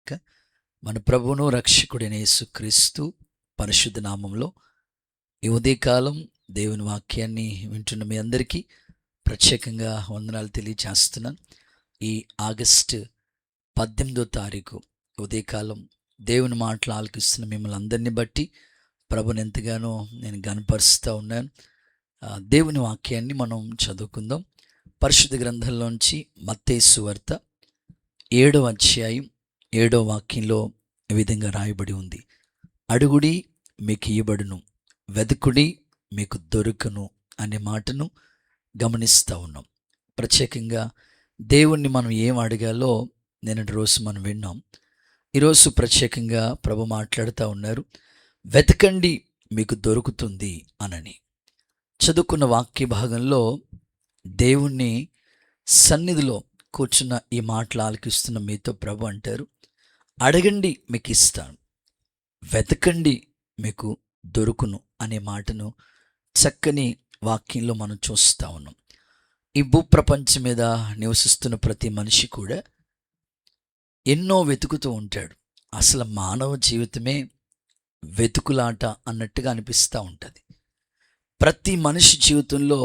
గాక. మన ప్రభువును రక్షకుడైన యేసుక్రీస్తు పరిశుద్ధ నామంలో ఈ ఉదయకాలం దేవుని వాక్యాన్ని వింటున్న మీ అందరికీ ప్రత్యేకంగా వందనాలు తెలియజేస్తున్నాను. ఈ ఆగస్టు 18వ తారీఖు ఉదయకాలం దేవుని మాటలు ఆలకిస్తున్న మిమ్మల్ని అందరినీ బట్టి ప్రభుని ఎంతగానో నేను గనపరుస్తూ ఉన్నాను. దేవుని వాక్యాన్ని మనం చదువుకుందాం. పరిశుద్ధ గ్రంథంలోంచి మత్తయి సువార్త 7వ అధ్యాయం 7వ వాక్యంలో ఈ విధంగా రాయబడి ఉంది. అడుగుడి మీకు ఇయ్యబడును, వెదుకుడి మీకు దొరుకును అనే మాటను గమనిస్తూ ఉన్నాం. ప్రత్యేకంగా దేవుణ్ణి మనం ఏం అడగాలో నిన్నటి రోజు మనం విన్నాం. ఈరోజు ప్రత్యేకంగా ప్రభు మాట్లాడుతూ ఉన్నారు, వెతకండి మీకు దొరుకుతుంది అనని. చదువుకున్న వాక్య భాగంలో దేవుణ్ణి సన్నిధిలో కూర్చున్న ఈ మాటలు ఆలకిస్తున్న మీతో ప్రభు అంటారు, అడగండి మీకు ఇస్తాను, వెతకండి మీకు దొరుకును అనే మాటను చక్కని వాక్యంలో మనం చూస్తూ ఉన్నాం. ఈ భూప్రపంచం మీద నివసిస్తున్న ప్రతి మనిషి కూడా ఎన్నో వెతుకుతూ ఉంటాడు. అసలు మానవ జీవితమే వెతుకులాట అన్నట్టుగా అనిపిస్తూ ఉంటుంది. ప్రతి మనిషి జీవితంలో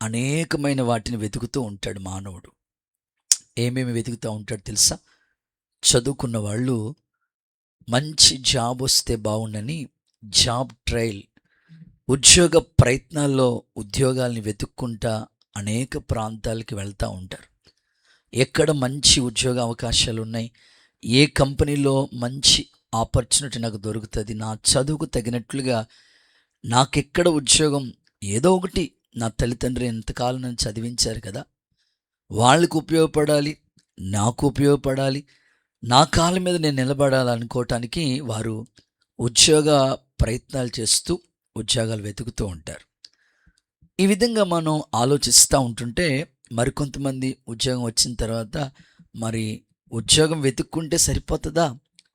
అనేకమైన వాటిని వెతుకుతూ ఉంటాడు మానవుడు. ఏమేమి వెతుకుతూ ఉంటాడు తెలుసా? చదువుకున్న వాళ్ళు మంచి జాబ్ వస్తే బాగుండని జాబ్ ట్రయల్, ఉద్యోగ ప్రయత్నాల్లో ఉద్యోగాల్ని వెతుక్కుంటా అనేక ప్రాంతాలకి వెళ్తూ ఉంటారు. ఎక్కడ మంచి ఉద్యోగ అవకాశాలు ఉన్నాయి, ఏ కంపెనీలో మంచి ఆపర్చునిటీ నాకు దొరుకుతుంది, నా చదువుకు తగినట్లుగా నాకెక్కడ ఉద్యోగం, ఏదో ఒకటి నా తల్లిదండ్రులు ఎంతకాలం నన్ను చదివించారు కదా, వాళ్ళకు ఉపయోగపడాలి, నాకు ఉపయోగపడాలి, నా కాళ్ళ మీద నేను నిలబడాలనుకోవటానికి వారు ఉద్యోగ ప్రయత్నాలు చేస్తూ ఉద్యోగాలు వెతుకుతూ ఉంటారు. ఈ విధంగా మనం ఆలోచిస్తూ ఉంటుంటే మరికొంతమంది ఉద్యోగం వచ్చిన తర్వాత మరి ఉద్యోగం వెతుక్కుంటే సరిపోతుందా?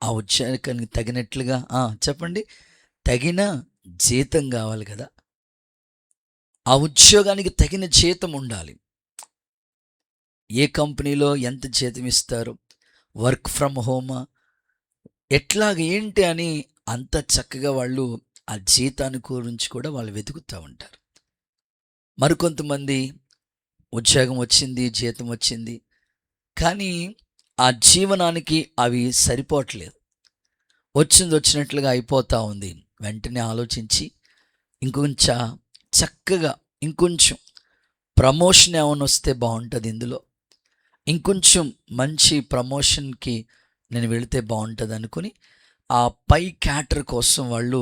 ఆ ఉద్యోగానికి తగినట్లుగా చెప్పండి, తగిన జీతం కావాలి కదా, ఆ ఉద్యోగానికి తగిన జీతం ఉండాలి. ఏ కంపెనీలో ఎంత జీతం ఇస్తారు, వర్క్ ఫ్రమ్ హోమా, ఎట్లాగ ఏంటి అని అంత చక్కగా వాళ్ళు ఆ జీతాన్ని గురించి కూడా వాళ్ళు వెతుకుతూ ఉంటారు. మరికొంతమంది ఉద్యోగం వచ్చింది, జీతం వచ్చింది, కానీ ఆ జీవనానికి అవి సరిపోవట్లేదు, వచ్చినట్లుగా అయిపోతూ ఉంది. వెంటనే ఆలోచించి ఇంకొంచెం చక్కగా ఇంకొంచెం ప్రమోషన్ ఏమైనా వస్తే బాగుంటుంది, ఇందులో ఇంకొంచెం మంచి ప్రమోషన్కి నేను వెళితే బాగుంటుంది అనుకుని ఆ పై క్యాటర్ కోసం వాళ్ళు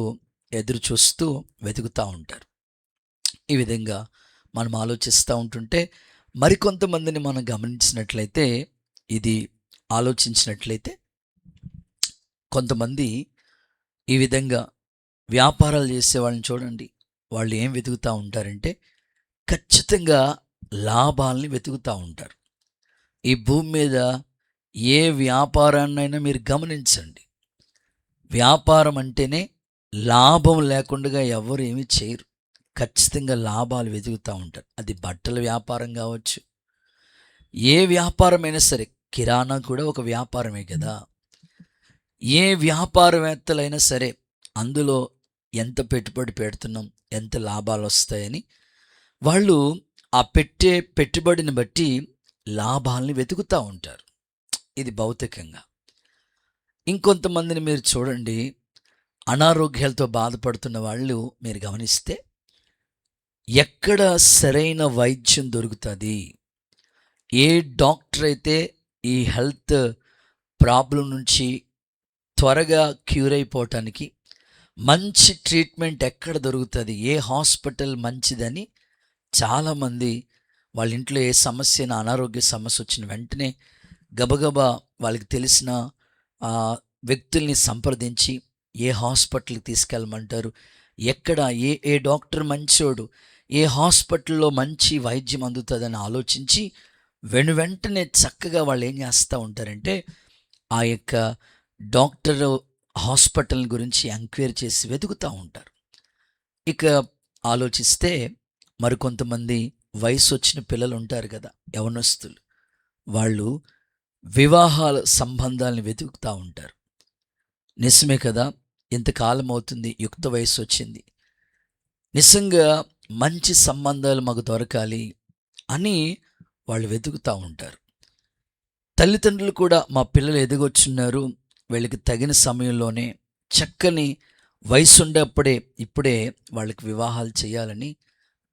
ఎదురు చూస్తూ వెతుకుతూ ఉంటారు. ఈ విధంగా మనం ఆలోచిస్తూ ఉంటుంటే మరికొంతమందిని మనం గమనించినట్లయితే, ఇది ఆలోచించినట్లయితే కొంతమంది ఈ విధంగా వ్యాపారాలు చేసే వాళ్ళని చూడండి. వాళ్ళు ఏం వెతుకుతూ ఉంటారంటే ఖచ్చితంగా లాభాలని వెతుకుతూ ఉంటారు. ఈ భూమి మీద ఏ వ్యాపారాన్నైనా మీరు గమనించండి, వ్యాపారం అంటేనే లాభం లేకుండా ఎవరు ఏమీ చేయరు. ఖచ్చితంగా లాభాలు వెతుకుతూ ఉంటారు. అది బట్టల వ్యాపారం కావచ్చు, ఏ వ్యాపారమైనా సరే, కిరాణా కూడా ఒక వ్యాపారమే కదా. ఏ వ్యాపారవేత్తలైనా సరే అందులో ఎంత పెట్టుబడి పెడుతున్నాం, ఎంత లాభాలు వస్తాయని వాళ్ళు ఆ పెట్టుబడిని బట్టి లాభాలని వెతుకుతూ ఉంటారు. ఇది భౌతికంగా. ఇంకొంతమందిని మీరు చూడండి, అనారోగ్యాలతో బాధపడుతున్న వాళ్ళు మీరు గమనిస్తే ఎక్కడ సరైన వైద్యం దొరుకుతుంది, ఏ డాక్టర్ అయితే ఈ హెల్త్ ప్రాబ్లం నుంచి త్వరగా క్యూర్ అయిపోవటానికి మంచి ట్రీట్మెంట్ ఎక్కడ దొరుకుతుంది, ఏ హాస్పిటల్ మంచిదని చాలామంది వాళ్ళ ఇంట్లో ఏ సమస్య, అనారోగ్య సమస్య వచ్చిన వెంటనే గబగబా వాళ్ళకి తెలిసిన వ్యక్తుల్ని సంప్రదించి ఏ హాస్పిటల్కి తీసుకెళ్ళమంటారు, ఎక్కడ ఏ డాక్టర్ మంచోడు, ఏ హాస్పిటల్లో మంచి వైద్యం అందుతుందని ఆలోచించి వెంటనే చక్కగా వాళ్ళు ఏం చేస్తూ ఉంటారంటే ఆ యొక్క డాక్టర్ హాస్పిటల్ గురించి ఎంక్వైరీ చేసి వెతుకుతూ ఉంటారు. ఇక ఆలోచిస్తే మరికొంతమంది వయసు వచ్చిన పిల్లలు ఉంటారు కదా, యవనస్తులు, వాళ్ళు వివాహాల సంబంధాలను వెతుకుతూ ఉంటారు. నిజమే కదా, ఇంతకాలం అవుతుంది, యుక్త వయసు వచ్చింది, నిజంగా మంచి సంబంధాలు మాకు దొరకాలి అని వాళ్ళు వెతుకుతూ ఉంటారు. తల్లిదండ్రులు కూడా మా పిల్లలు ఎదిగొచ్చున్నారు, వీళ్ళకి తగిన సమయంలోనే చక్కని వయసు ఉండేప్పుడే ఇప్పుడే వాళ్ళకి వివాహాలు చేయాలని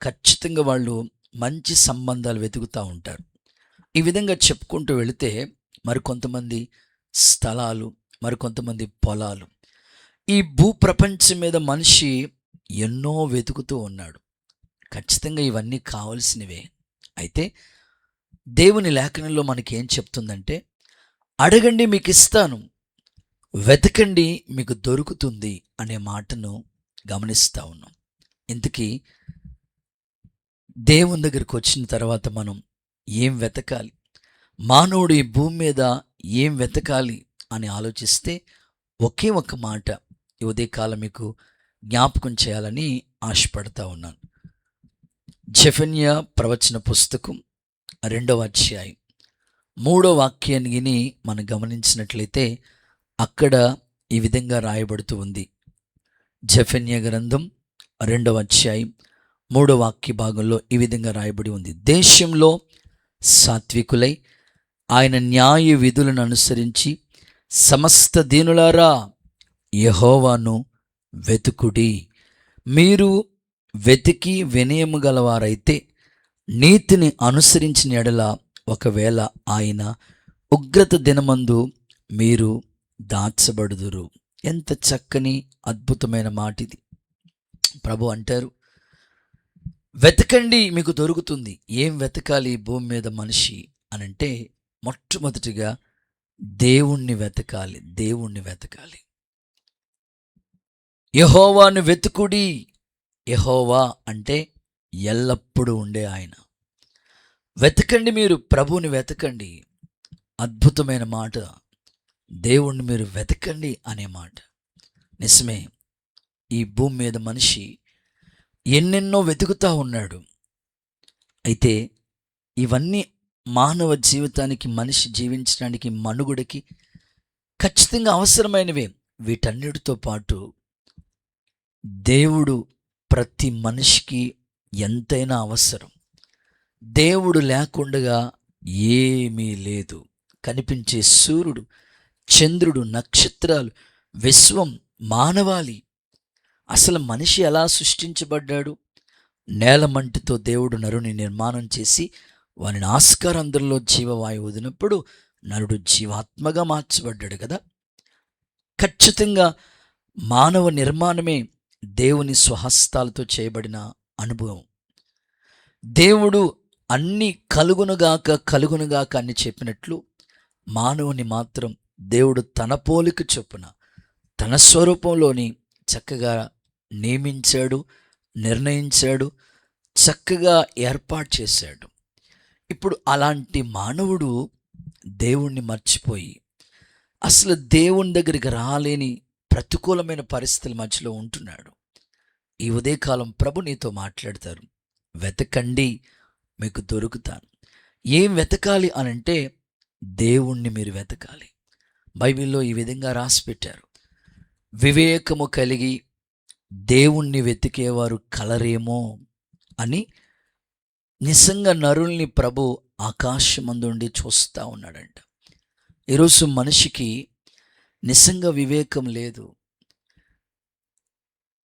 ఖచ్చితంగా వాళ్ళు మంచి సంబంధాలు వెతుకుతూ ఉంటారు. ఈ విధంగా చెప్పుకుంటూ వెళితే మరికొంతమంది స్థలాలు, మరికొంతమంది పొలాలు, ఈ భూప్రపంచం మీద మనిషి ఎన్నో వెతుకుతూ ఉన్నాడు. ఖచ్చితంగా ఇవన్నీ కావలసినవే. అయితే దేవుని లేఖనంలో మనకేం చెప్తుందంటే, అడగండి మీకు ఇస్తాను, వెతకండి మీకు దొరుకుతుంది అనే మాటను గమనిస్తూ ఉన్నాం. ఇంతకీ దేవుని దగ్గరికి వచ్చిన తర్వాత మనం ఏం వెతకాలి, మానవుడు ఈ భూమి మీద ఏం వెతకాలి అని ఆలోచిస్తే ఒకే ఒక మాట ఈ ఉదయకాలం మీకు జ్ఞాపకం చేయాలని ఆశపడతా ఉన్నాను. జెఫన్యా ప్రవచన పుస్తకం 2వ అధ్యాయం 3వ వాక్యాన్ని విని మనం గమనించినట్లయితే అక్కడ ఈ విధంగా రాయబడుతూ ఉంది. జెఫన్యా గ్రంథం 2వ అధ్యాయం 3వ వాక్య భాగంలో ఈ విధంగా రాయబడి ఉంది. దేశంలో సాత్వికులై ఆయన న్యాయ విధులను అనుసరించి సమస్త దీనులారా యెహోవాను వెతుకుడి. మీరు వెతికి వినయము గలవారైతే నీతిని అనుసరించిన ఎడల ఒకవేళ ఆయన ఉగ్రత దినమందు మీరు దాచబడుదురు. ఎంత చక్కని అద్భుతమైన మాట ఇది. ప్రభు అంటారు, వెతకండి మీకు దొరుకుతుంది. ఏం వెతకాలి భూమి మీద మనిషి అనంటే, మొట్టమొదటిగా దేవుణ్ణి వెతకాలి. దేవుణ్ణి వెతకాలి. యెహోవాను వెతుకుడి. యెహోవా అంటే ఎల్లప్పుడూ ఉండే ఆయన. వెతకండి, మీరు ప్రభువుని వెతకండి. అద్భుతమైన మాట, దేవుణ్ణి మీరు వెతకండి అనే మాట. నిజమే, ఈ భూమి మీద మనిషి ఎన్నెన్నో వెతుకుతూ ఉన్నాడు. అయితే ఇవన్నీ మానవ జీవితానికి, మనిషి జీవించడానికి, మనుగడకి ఖచ్చితంగా అవసరమైనవే. వీటన్నిటితో పాటు దేవుడు ప్రతి మనిషికి ఎంతైనా అవసరం. దేవుడు లేకుండా ఏమీ లేదు. కనిపించే సూర్యుడు, చంద్రుడు, నక్షత్రాలు, విశ్వం, మానవాళి. అసలు మనిషి ఎలా సృష్టించబడ్డాడు? నేలమంటితో దేవుడు నరుని నిర్మాణం చేసి వాని ఆస్కారంధ్రంలో జీవవాయువు వదిలినప్పుడు నరుడు జీవాత్మగా మార్చబడ్డాడు కదా. ఖచ్చితంగా మానవ నిర్మాణమే దేవుని స్వహస్తాలతో చేయబడిన అనుభవం. దేవుడు అన్ని కలుగునుగాక అని చెప్పినట్లు మానవుని మాత్రం దేవుడు తన పోలిక చొప్పున తన స్వరూపంలోని చక్కగా నియమించాడు, నిర్ణయించాడు, చక్కగా ఏర్పాటు చేశాడు. ఇప్పుడు అలాంటి మానవుడు దేవుణ్ణి మర్చిపోయి అసలు దేవుని దగ్గరికి రాలేని ప్రతికూలమైన పరిస్థితుల మధ్యలో ఉంటున్నాడు. ఈ ఉదయకాలం ప్రభు నీతో మాట్లాడతారు, వెతకండి మీకు దొరుకుతాను. ఏం వెతకాలి అనంటే దేవుణ్ణి మీరు వెతకాలి. బైబిల్లో ఈ విధంగా రాసి పెట్టారు, వివేకము కలిగి దేవుణ్ణి వెతికేవారు కలరేమో అని. నిజంగా నరుల్ని ప్రభు ఆకాశమందుండి చూస్తూ ఉన్నాడంట. ఈరోజు మనిషికి నిజంగా వివేకం లేదు.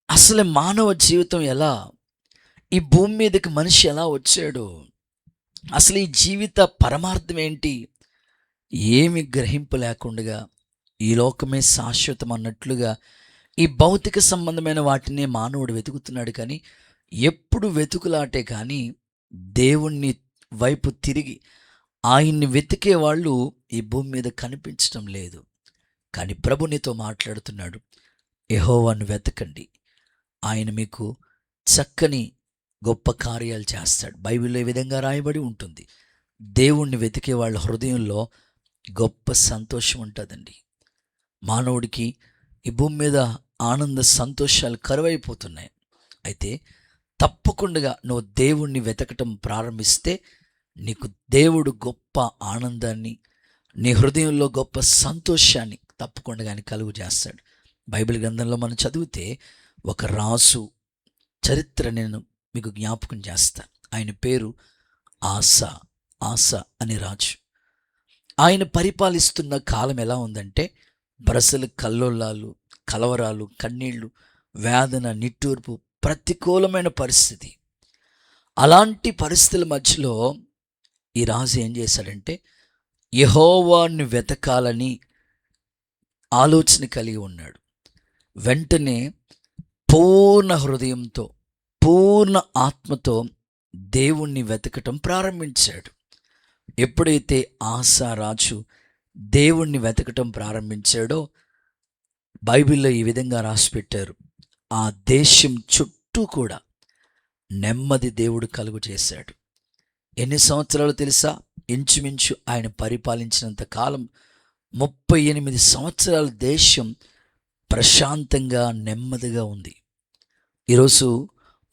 అసలు మానవ జీవితం ఎలా, ఈ భూమి మీదకి మనిషి ఎలా వచ్చాడు, అసలు ఈ జీవిత పరమార్థం ఏంటి, ఏమి గ్రహింపు లేకుండా ఈ లోకమే శాశ్వతం అన్నట్లుగా ఈ భౌతిక సంబంధమైన వాటినే మానవుడు వెతుకుతున్నాడు. కానీ ఎప్పుడు వెతుకులాటే కానీ దేవుణ్ణి వైపు తిరిగి ఆయన్ని వెతికే వాళ్ళు ఈ భూమి మీద కనిపించడం లేదు. కానీ ప్రభు నీతో మాట్లాడుతున్నాడు, యెహోవాను వెతకండి, ఆయన మీకు చక్కని గొప్ప కార్యాలు చేస్తాడు. బైబిల్లో ఈ విధంగా రాయబడి ఉంటుంది, దేవుణ్ణి వెతికే వాళ్ళ హృదయంలో గొప్ప సంతోషం ఉంటుందండి. మానవుడికి ఈ భూమి మీద ఆనంద సంతోషాలు కరువైపోతున్నాయి. అయితే తప్పకుండా నువ్వు దేవుణ్ణి వెతకటం ప్రారంభిస్తే నీకు దేవుడు గొప్ప ఆనందాన్ని, నీ హృదయంలో గొప్ప సంతోషాన్ని తప్పకుండా కానీ కలుగు చేస్తాడు. బైబిల్ గ్రంథంలో మనం చదివితే ఒక రాజు చరిత్ర నేను మీకు జ్ఞాపకం చేస్తాను. ఆయన పేరు ఆసా. ఆసా అనే రాజు. ఆయన పరిపాలిస్తున్న కాలం ఎలా ఉందంటే ప్రజలు కల్లోలాలు, కలవరాలు, కన్నీళ్లు, వేదన, నిట్టూర్పు, ప్రతికూలమైన పరిస్థితి. అలాంటి పరిస్థితుల మధ్యలో ఈ రాజు ఏం చేశాడంటే యెహోవాను వెతకాలని ఆలోచన కలిగి ఉన్నాడు. వెంటనే పూర్ణ హృదయంతో, పూర్ణ ఆత్మతో దేవుణ్ణి వెతకటం ప్రారంభించాడు. ఎప్పుడైతే ఆసా రాజు దేవుణ్ణి వెతకటం ప్రారంభించాడో బైబిల్లో ఈ విధంగా రాసిపెట్టారు, ఆ దేశం చుట్టూ కూడా నెమ్మది దేవుడు కలుగు చేశాడు. ఎన్ని సంవత్సరాలు తెలుసా? ఇంచుమించు ఆయన పరిపాలించినంత కాలం 38 సంవత్సరాల దేశం ప్రశాంతంగా, నెమ్మదిగా ఉంది. ఈరోజు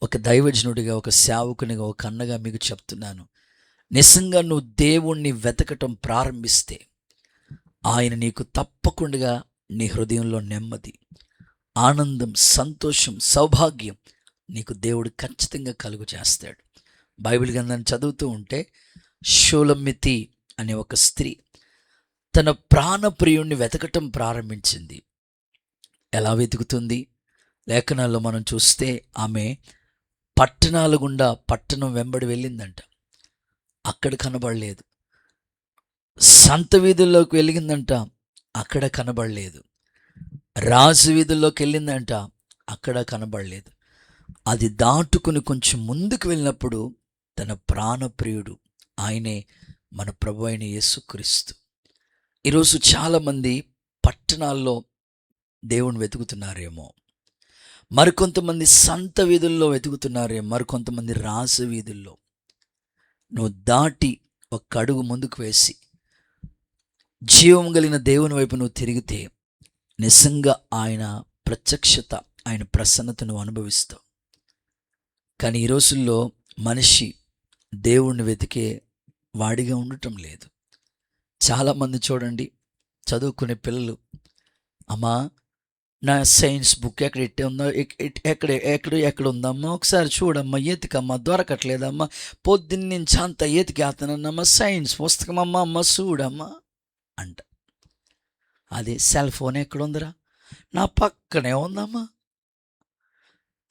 ఒక దైవజనుడిగా, ఒక సేవకునిగా, ఒక అన్నగా మీకు చెప్తున్నాను, నిజంగా నువ్వు దేవుణ్ణి వెతకటం ప్రారంభిస్తే ఆయన నీకు తప్పకుండా నీ హృదయంలో నెమ్మది, ఆనందం, సంతోషం, సౌభాగ్యం నీకు దేవుడు ఖచ్చితంగా కలుగు చేస్తాడు. బైబిల్ గ్రంథాన్ని చదువుతూ ఉంటే షూలమ్మితి అనే ఒక స్త్రీ తన ప్రాణప్రియుణ్ణి వెతకటం ప్రారంభించింది. ఎలా వెతుకుతుంది? లేఖనాల్లో మనం చూస్తే ఆమె పట్టణాల గుండా, పట్టణం వెంబడి వెళ్ళిందంట. అక్కడ కనబడలేదు. సంత వీధుల్లోకి వెళ్ళిందంట. అక్కడ కనబడలేదు. రాజు వీధుల్లోకి వెళ్ళిందంట. అక్కడ కనబడలేదు. అది దాటుకుని కొంచెం ముందుకు వెళ్ళినప్పుడు తన ప్రాణప్రియుడు, ఆయనే మన ప్రభు అయిన యేసుక్రీస్తు. ఈరోజు చాలామంది పట్టణాల్లో దేవుని వెతుకుతున్నారేమో, మరికొంతమంది సంత వీధుల్లో వెతుకుతున్నారేమో, మరికొంతమంది రాజు వీధుల్లో. నువ్వు దాటి ఒక అడుగు ముందుకు వేసి జీవం కలిగిన దేవుని వైపు నువ్వు తిరిగితే నిజంగా ఆయన ప్రత్యక్షత, ఆయన ప్రసన్నత నువ్వు అనుభవిస్తావు. కానీ ఈ రోజుల్లో మనిషి దేవుణ్ణి వెతికే వాడిగా ఉండటం లేదు. చాలామంది చూడండి, చదువుకునే పిల్లలు, అమ్మా నా సైన్స్ బుక్ ఎక్కడ ఎట్టే ఉందో, ఎక్కడ ఉందమ్మా, ఒకసారి చూడమ్మా, ఎతికమ్మా, దొరకట్లేదమ్మా, పొద్దున్నుంచి అంత ఎతికేస్తానమ్మా, సైన్స్ పుస్తకం అమ్మ చూడమ్మా అంట. అదే సెల్ ఫోన్ ఎక్కడుందిరా? నా పక్కనే ఉందమ్మా.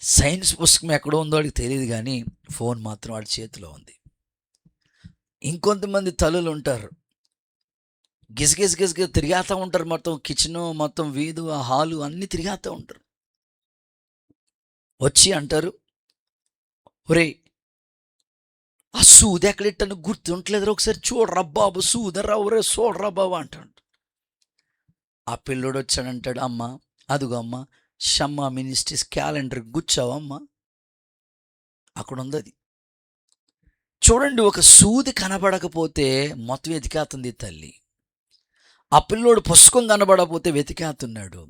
సైన్స్ పుస్తకం ఎక్కడో ఉందో వాడికి తెలియదు, కానీ ఫోన్ మాత్రం వాడి చేతిలో ఉంది. ఇంకొంతమంది తల్లులు ఉంటారు, గిజగిజ తిరిగేస్తూ ఉంటారు. మొత్తం కిచెను, మొత్తం వీధు, ఆ హాలు అన్నీ తిరిగేస్తూ ఉంటారు. వచ్చి అంటారు, ఒరే ఆ సూది ఎక్కడెట్టని గుర్తుంటలేదు, ఒకసారి చూడరా బాబు, సూదరా ఒరే చూడరా బాబు అంటాడు. ఆ పిల్లోడు వచ్చాడంటాడు, అమ్మ అదిగో అమ్మ షమ్మా మినిస్ట్రీస్ క్యాలెండర్ గుచ్చావమ్మా, అక్కడ ఉంది అది. చూడండి, ఒక సూది కనబడకపోతే మొత్తం వెతికేస్తుంది తల్లి. ఆ పిల్లోడు పుస్తకం కనబడకపోతే వెతికేస్తున్నాడు.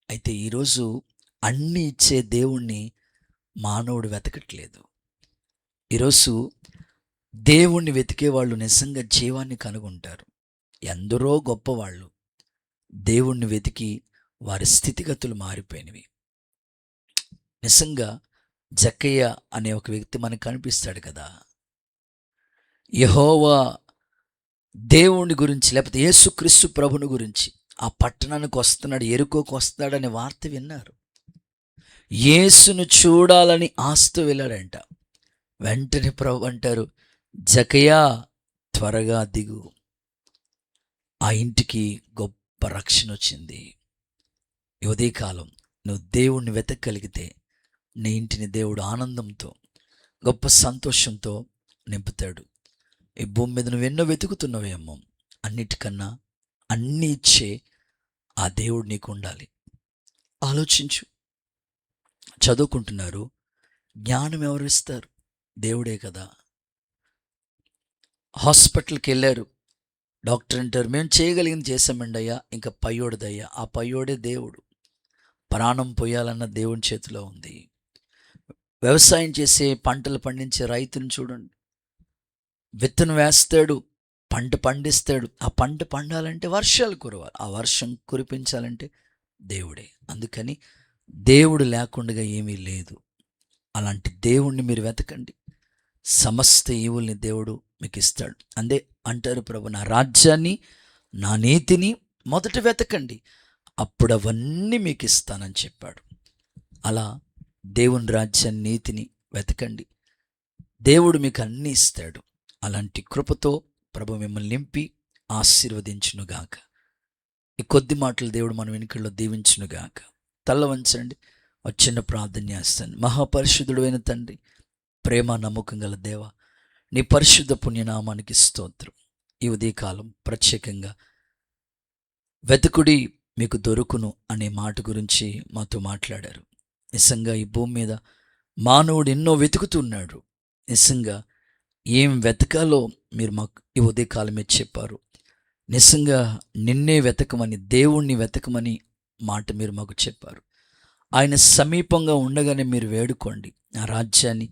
అయితే ఈరోజు అన్నీ ఇచ్చే దేవుణ్ణి మానవుడు వెతకట్లేదు. ఈరోజు దేవుణ్ణి వెతికే వాళ్ళు నిజంగా జీవాన్ని కనుగొంటారు. ఎందరో గొప్పవాళ్ళు దేవుణ్ణి వెతికి వారి స్థితిగతులు మారిపోయినవి. నిజంగా జక్కయ్య అనే ఒక వ్యక్తి మనకు కనిపిస్తాడు కదా. యెహోవా దేవుని గురించి, లేకపోతే యేసుక్రీస్తు ప్రభుని గురించి ఆ పట్టణానికి వస్తున్నాడు, ఎరుకోకు వస్తున్నాడనే వార్త విన్నారు. యేసును చూడాలని ఆశతో వెళ్ళాడంట. వెంటనే ప్రభు అంటారు, జక్కయ్య త్వరగా దిగు. ఆ ఇంటికి గొప్ప రక్షణ వచ్చింది. ఈ ఉదయకాలం నువ్వు దేవుణ్ణి వెతకగలిగితే నీ ఇంటిని దేవుడు ఆనందంతో, గొప్ప సంతోషంతో నింపుతాడు. ఈ భూమి మీద నువ్వు ఎన్నో వెతుకుతున్నావేమో, అన్నిటికన్నా అన్నీ ఇచ్చే ఆ దేవుడు నీకు ఉండాలి. ఆలోచించు. చదువుకుంటున్నారు, జ్ఞానం ఎవరు ఇస్తారు? దేవుడే కదా. హాస్పిటల్కి వెళ్ళారు, డాక్టర్ అంటారు, మేము చేయగలిగింది చేసామండి అయ్యా, ఇంకా పయ్యోడిదయ్యా. ఆ పయ్యోడే దేవుడు. ప్రాణం పోయాలన్న దేవుని చేతిలో ఉంది. వ్యవసాయం చేసే, పంటలు పండించే రైతుని చూడండి, విత్తనం వేస్తాడు, పంట పండిస్తాడు. ఆ పంట పండాలంటే వర్షాలు కురవాలి. ఆ వర్షం కురిపించాలంటే దేవుడే. అందుకని దేవుడు లేకుండా ఏమీ లేదు. అలాంటి దేవుణ్ణి మీరు వెతకండి. సమస్త ఈవుల్ని దేవుడు మీకు ఇస్తాడు. అందే అంటారు ప్రభు, నా రాజ్యాన్ని, నా నీతిని మొదట వెతకండి, అప్పుడు అవన్నీ మీకు ఇస్తానని చెప్పాడు. అలా దేవుని రాజ్యాన్ని, నీతిని వెతకండి, దేవుడు మీకు అన్నీ ఇస్తాడు. అలాంటి కృపతో ప్రభు మిమ్మల్ని నింపి ఆశీర్వదించునుగాక. ఈ కొద్ది మాటలు దేవుడు మన వెనుకల్లో దీవించునుగాక. తల్ల వంచండి, చిన్న ప్రార్థన చేస్తాను. మహాపరిశుద్ధుడు అయిన తండ్రి, ప్రేమ నమ్మకం గల దేవ, నీ పరిశుద్ధ పుణ్యనామానికి స్తోత్రం. ఈ ఉదయకాలం ప్రత్యేకంగా వెతుకుడి మీకు దొరుకును అనే మాట గురించి మాతో మాట్లాడారు. నిజంగా ఈ భూమి మీద మానవుడు ఎన్నో వెతుకుతున్నాడు. నిజంగా ఏం వెతకాలో మీరు మాకు ఈ ఉదయకాలమే చెప్పారు. నిజంగా నిన్నే వెతకమని, దేవుణ్ణి వెతకమని మాట మీరు మాకు చెప్పారు. ఆయన సమీపంగా ఉండగానే మీరు వేడుకోండి, నా రాజ్యాన్ని,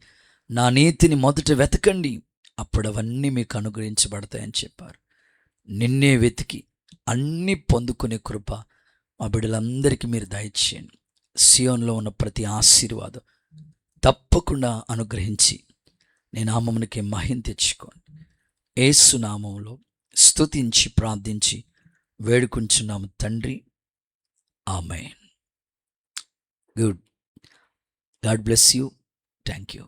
నా నీతిని మొదట వెతకండి, అప్పుడు అవన్నీ మీకు అనుగ్రహించబడతాయని చెప్పారు. నిన్నే వెతికి అన్నీ పొందుకునే కృప మా బిడ్డలందరికీ మీరు దయచేయండి. సియోన్లో ఉన్న ప్రతి ఆశీర్వాదం తప్పకుండా అనుగ్రహించి నీ నామమునికి మహిమ తెచ్చుకోండి. యేసు నామములో స్తుతించి ప్రార్థించి వేడుకుంటున్నాము తండ్రి, amen. Good. God bless you. Thank you.